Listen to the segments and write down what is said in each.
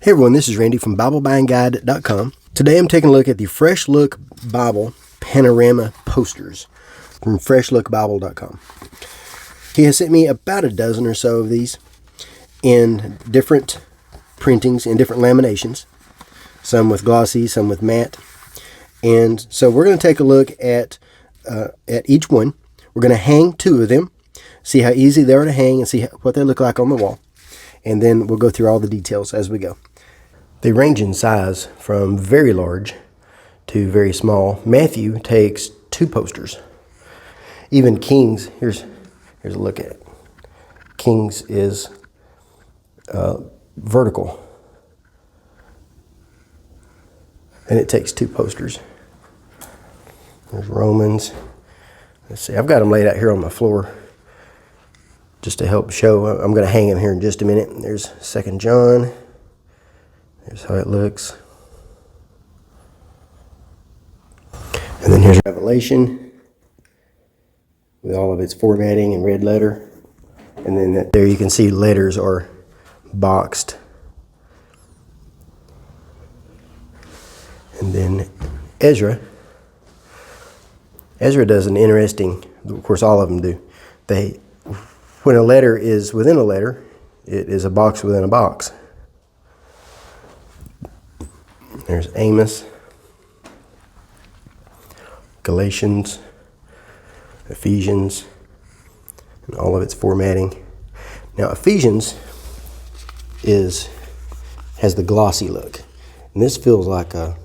Hey everyone, this is Randy from BibleBuyingGuide.com. Today I'm taking a look at the Fresh Look Bible Panorama posters from FreshLookBible.com. He has sent me about a dozen or so of these in different printings, in different laminations, some with glossy, some with matte. And so we're going to take a look at each one. We're going to hang two of them, see how easy they are to hang, and see what they look like on the wall. And then we'll go through all the details as we go. They range in size from very large to very small. Matthew takes two posters. Even King's, here's a look at it. King's is vertical. And it takes two posters. There's Romans. Let's see, I've got them laid out here on my floor just to help show. I'm going to hang them here in just a minute. There's 2 John. Here's how it looks. And then here's Revelation with all of its formatting in red letter. And then there you can see letters are boxed. And then Ezra. Ezra does an interesting, of course all of them do. When a letter is within a letter, it is a box within a box. There's Amos, Galatians, Ephesians, and all of its formatting. Now Ephesians has the glossy look. And this feels like a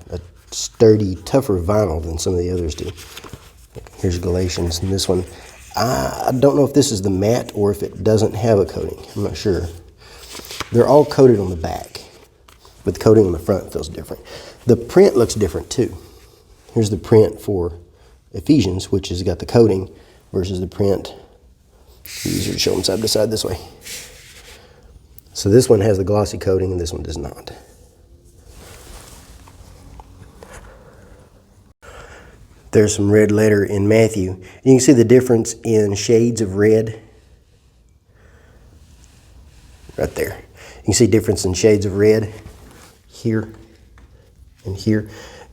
sturdy, tougher vinyl than some of the others do. Here's Galatians, and this one, I don't know if this is the matte or if it doesn't have a coating. I'm not sure. They're all coated on the back, but the coating on the front feels different. The print looks different too. Here's the print for Ephesians, which has got the coating, versus the print. Easier to show them side by side this way. So this one has the glossy coating and this one does not. There's some red letter in Matthew. You can see the difference in shades of red. Right there. You can see difference in shades of red here and here.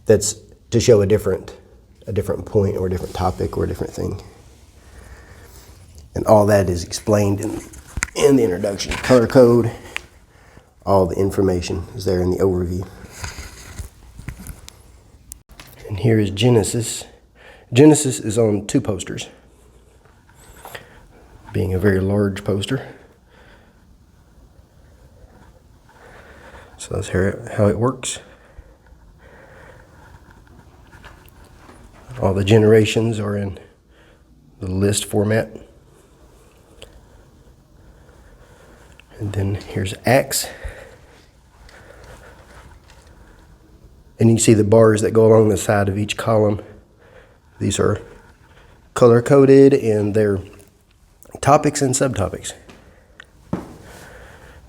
That's to show a different point or a different topic or a different thing. And all that is explained in the introduction. Color code, all the information is there in the overview. And here is Genesis. Genesis is on two posters, being a very large poster. So that's how it works. All the generations are in the list format. And then here's Acts. And you can see the bars that go along the side of each column. These are color-coded and they're topics and subtopics. You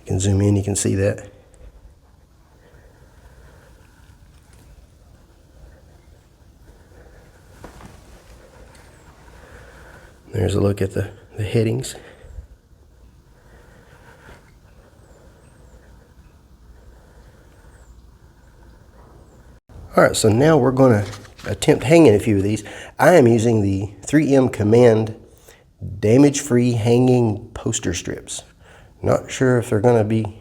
can zoom in, you can see that. There's a look at the headings. All right, so now we're going to attempt hanging a few of these. I am using the 3M Command damage-free hanging poster strips. Not sure if they're going to be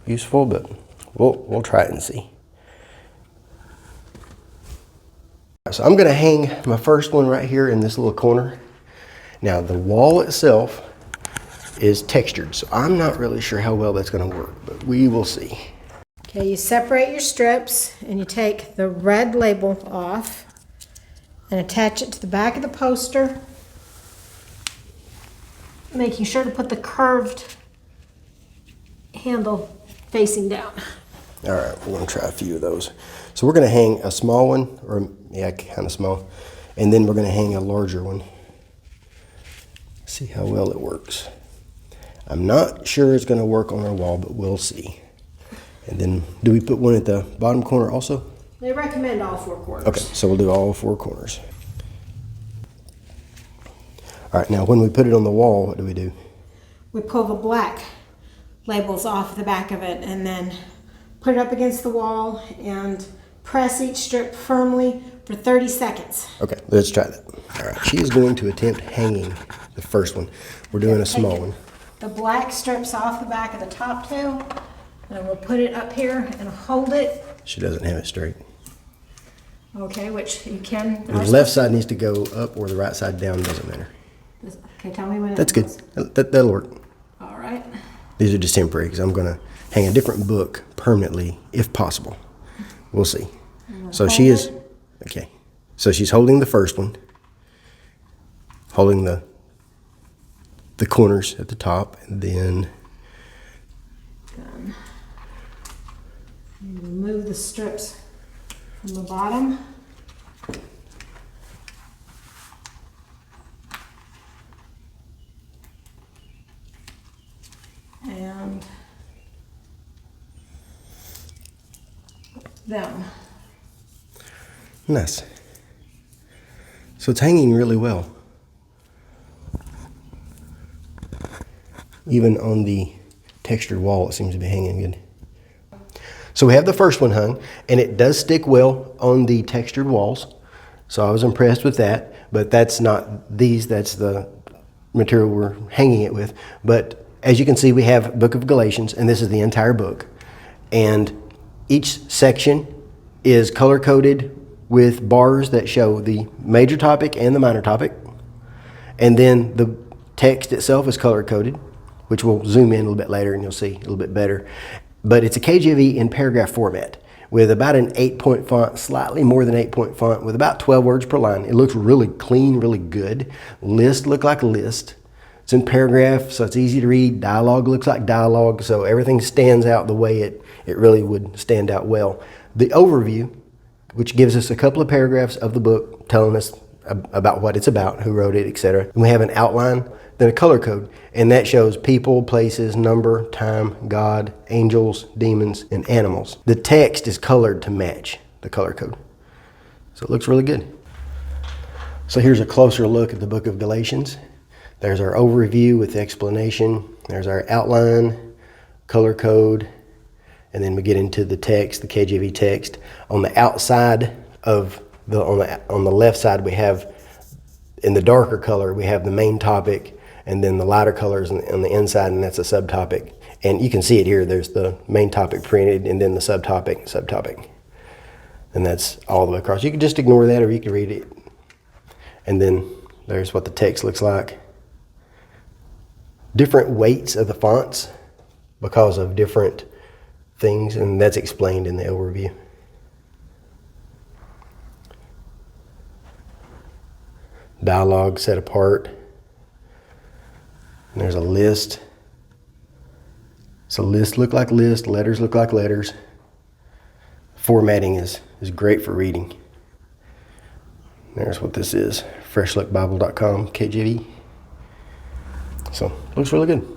useful, but we'll try it and see. So I'm going to hang my first one right here in this little corner. Now the wall itself is textured, so I'm not really sure how well that's going to work, but we will see. Okay, you separate your strips and you take the red label off and attach it to the back of the poster, making sure to put the curved handle facing down. All right, we're going to try a few of those. So we're going to hang a small one, or yeah, kind of small, and then we're going to hang a larger one. See how well it works. I'm not sure it's going to work on our wall, but we'll see. And then, do we put one at the bottom corner also? They recommend all four corners. Okay, so we'll do all four corners. All right, now when we put it on the wall, what do? We pull the black labels off the back of it and then put it up against the wall, and press each strip firmly for 30 seconds. Okay, let's try that. All right, she is going to attempt hanging the first one. We're doing a small one. The black strips off the back of the top two, and we'll put it up here and hold it. She doesn't have it straight. Okay, which you can. The left side needs to go up or the right side down, doesn't matter. Okay, tell me when it That's good. goes. That'll work. All right. These are just temporary because I'm going to hang a different book permanently if possible. We'll see. So she is, okay. So she's holding the first one, holding the corners at the top, and then remove the strips from the bottom. And them. nice. So it's hanging really well. Even on the textured wall, it seems to be hanging good. So we have the first one hung, and it does stick well on the textured walls. So I was impressed with that, but that's not these, that's the material we're hanging it with. But as you can see, we have Book of Galatians, and this is the entire book. And each section is color-coded with bars that show the major topic and the minor topic. And then the text itself is color-coded, which we'll zoom in a little bit later and you'll see a little bit better. But it's a KJV in paragraph format with about an 8-point font, slightly more than 8-point font, with about 12 words per line. It looks really clean, really good. List look like a list. It's in paragraph, so it's easy to read. Dialogue looks like dialogue, so everything stands out the way it really would stand out well. The overview, which gives us a couple of paragraphs of the book telling us about what it's about, who wrote it, etc. And we have an outline, then a color code, and that shows people, places, number, time, God, angels, demons, and animals. The text is colored to match the color code. So it looks really good. So here's a closer look at the book of Galatians. There's our overview with the explanation. There's our outline, color code, and then we get into the text, the KJV text. On the outside of on the left side, we have, in the darker color, we have the main topic, and then the lighter colors on the inside, and that's a subtopic. And you can see it here. There's the main topic printed, and then the subtopic. And that's all the way across. You can just ignore that, or you can read it. And then there's what the text looks like. Different weights of the fonts because of different things, and that's explained in the overview. Dialogue set apart. And there's a list. So lists look like lists, letters look like letters. Formatting is great for reading. There's what this is. freshlookbible.com KJV. So looks really good.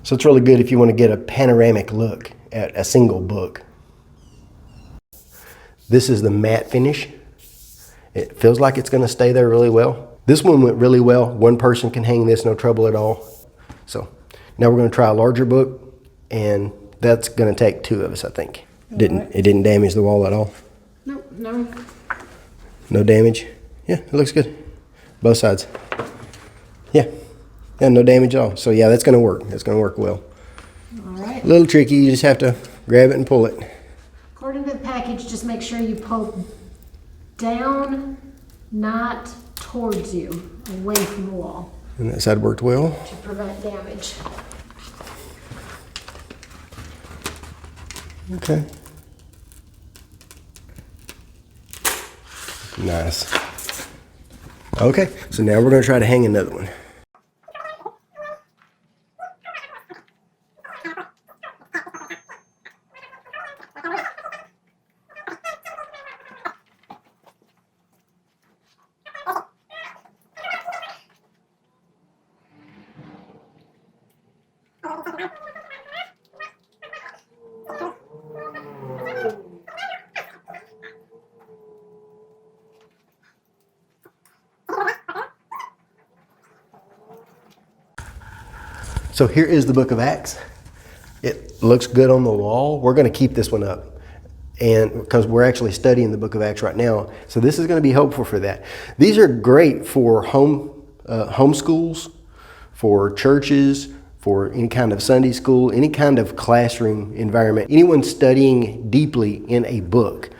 So it's really good if you want to get a panoramic look at a single book. This is the matte finish. It feels like it's going to stay there really well. This one went really well. One person can hang this, no trouble at all. So now we're going to try a larger book, and that's going to take 2 of us, I think. It didn't damage the wall at all? No. No damage? Yeah, it looks good. Both sides. Yeah, no damage at all. So yeah, that's going to work. That's going to work well. All right. A little tricky. You just have to grab it and pull it. According to the package, just make sure you pull down, not towards you, away from the wall, And that side worked well. to prevent damage. Okay. Nice. Okay, so now we're going to try to hang another one. So here is the book of Acts. It looks good on the wall. We're going to keep this one up, and because we're actually studying the book of Acts right now, so this is going to be helpful for that. These are great for home schools, for churches, for any kind of Sunday school, any kind of classroom environment. Anyone studying deeply in a book,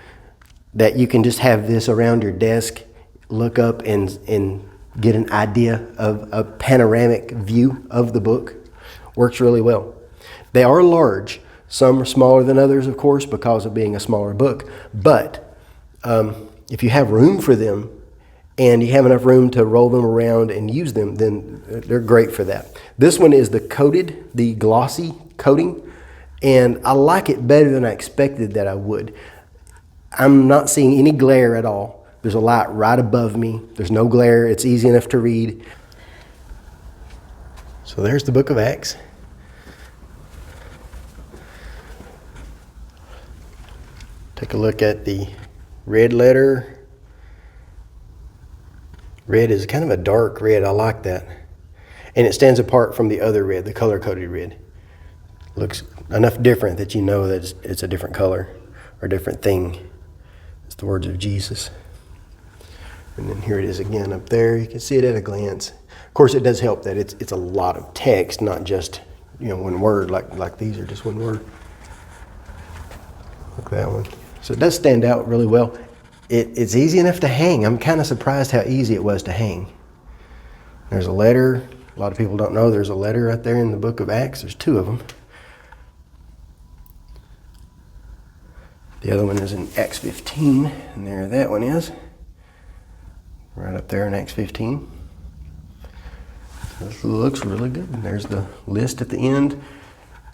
that you can just have this around your desk, look up and get an idea of a panoramic view of the book. Works really well. They are large. Some are smaller than others, of course, because of being a smaller book. But if you have room for them and you have enough room to roll them around and use them, then they're great for that. This one is the glossy coating, and I like it better than I expected that I would. I'm not seeing any glare at all. There's a light right above me. There's no glare. It's easy enough to read. So there's the book of Acts. Take a look at the red letter. Red is kind of a dark red. I like that. And it stands apart from the other red, the color-coded red. Looks enough different that you know that it's a different color or a different thing. It's the words of Jesus. And then here it is again up there. You can see it at a glance. Of course, it does help that it's a lot of text, not just one word like these are just one word. Look at that one. So it does stand out really well. It's easy enough to hang. I'm kind of surprised how easy it was to hang. There's a letter. A lot of people don't know there's a letter right there in the book of Acts. There's 2 of them. The other one is in Acts 15, and there that one is. Right up there in Acts 15. This looks really good. And there's the list at the end.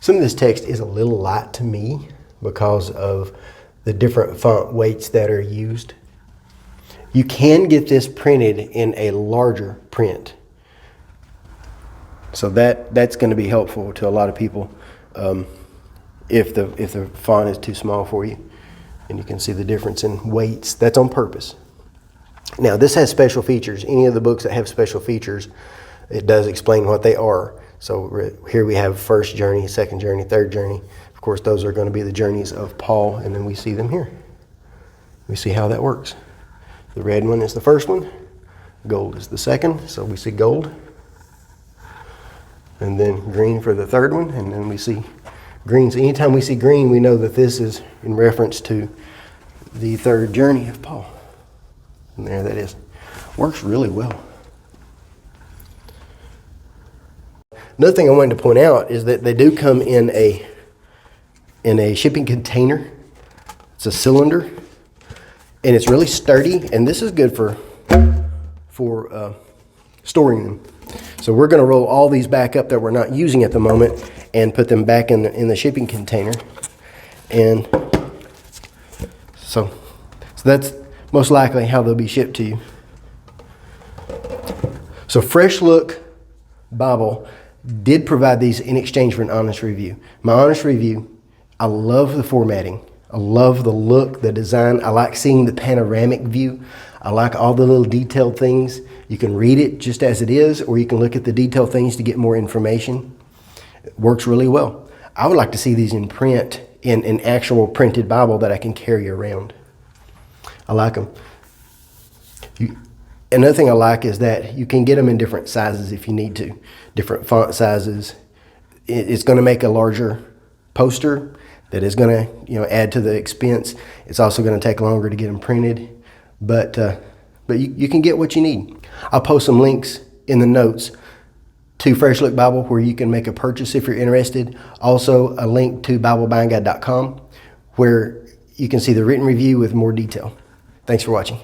Some of this text is a little light to me because of the different font weights that are used. You can get this printed in a larger print. So that's going to be helpful to a lot of people if the font is too small for you. And you can see the difference in weights. That's on purpose. Now, this has special features. Any of the books that have special features, it does explain what they are. So here we have first journey, second journey, third journey. Of course, those are going to be the journeys of Paul, and then we see them here. We see how that works. The red one is the first one. Gold is the second, so we see gold. And then green for the third one, and then we see green. So anytime we see green, we know that this is in reference to the third journey of Paul. And there that is. Works really well. Another thing I wanted to point out is that they do come in a shipping container. It's a cylinder, and it's really sturdy, and this is good for storing them. So we're going to roll all these back up that we're not using at the moment and put them back in the shipping container. And so that's most likely how they'll be shipped to you. So Fresh Look Bible did provide these in exchange for an honest review. My honest review, I love the formatting. I love the look, the design. I like seeing the panoramic view. I like all the little detailed things. You can read it just as it is, or you can look at the detailed things to get more information. It works really well. I would like to see these in print, in an actual printed Bible that I can carry around. I like them. Another thing I like is that you can get them in different sizes if you need to, different font sizes. It's going to make a larger poster that is going to add to the expense. It's also going to take longer to get them printed, but you can get what you need. I'll post some links in the notes to Fresh Look Bible where you can make a purchase if you're interested. Also a link to BibleBindGuide.com where you can see the written review with more detail. Thanks for watching.